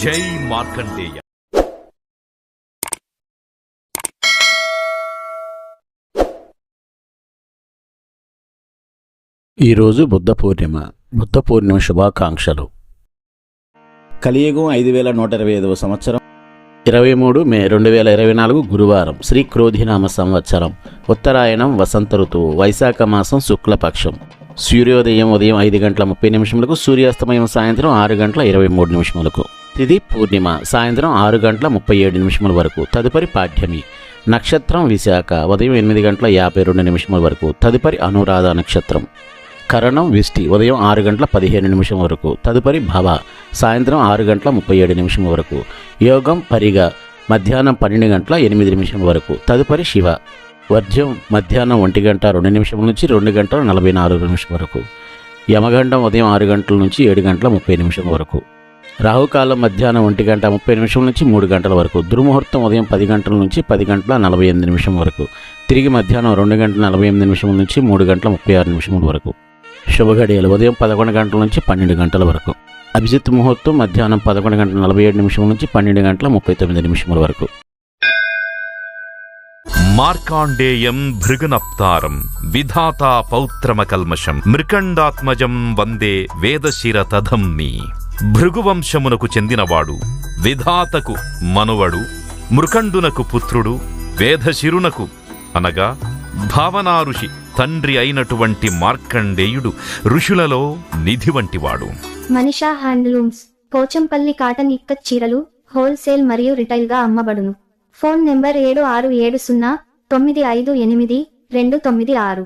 జై మార్కండేయ. ఈరోజు బుద్ధ పూర్ణిమ శుభాకాంక్షలు. కలియుగం 5125వ సంవత్సరం 23 మే 2024 గురువారం. శ్రీ క్రోధినామ సంవత్సరం. ఉత్తరాయణం వసంత ఋతువు. వైశాఖ మాసం శుక్లపక్షం. సూర్యోదయం ఉదయం 5:30 సూర్యాస్తమయం సాయంత్రం 6:23 తిథి పూర్ణిమ సాయంత్రం 6:37 వరకు. తదుపరి పాఠ్యమి. నక్షత్రం విశాఖ ఉదయం 8:52 వరకు. తదుపరి అనురాధ నక్షత్రం. కరణం విష్టి ఉదయం 6:15 వరకు. తదుపరి భవ సాయంత్రం 6:37 వరకు. యోగం పరిగ మధ్యాహ్నం 12:08 వరకు. తదుపరి శివ. వర్జ్యం మధ్యాహ్నం 1:02 నుంచి 2:44 వరకు. యమగండం ఉదయం 6 గంటల నుంచి 7:30 వరకు. రాహుకాలం మధ్యాహ్నం 1:30 నుంచి 3 గంటల వరకు. దుర్ముహూర్తం ఉదయం 10 గంటల నుంచి 10:48 వరకు. తిరిగి మధ్యాహ్నం 2:48 నుంచి 3:36 వరకు. శుభగడియలు ఉదయం 11 గంటల నుంచి 12 గంటల వరకు. అభిజిత్ ముహూర్తం మధ్యాహ్నం 11:47 నుంచి 12:39 వరకు. మార్కాండేయం భృగునప్తారం విధాతా పౌత్రమకల్మషం మృకండాత్మజం వందే వేదశిరతధమ్మి. భృగువంశమునకు చెందినవాడు, విధాతకు మనువడు, మృకండునకు పుత్రుడు, వేదశిరునకు అనగా భావనా ఋషి తండ్రి అయినటువంటి మార్కండేయుడు ఋషులలో నిధి వంటివాడు. మనీషా హ్యాండ్లూమ్స్ పోచంపల్లి కాటన్ ఇక్కత్ చీరలు హోల్సేల్ మరియు రిటైల్ గా అమ్మబడును. Phone number 7670958296.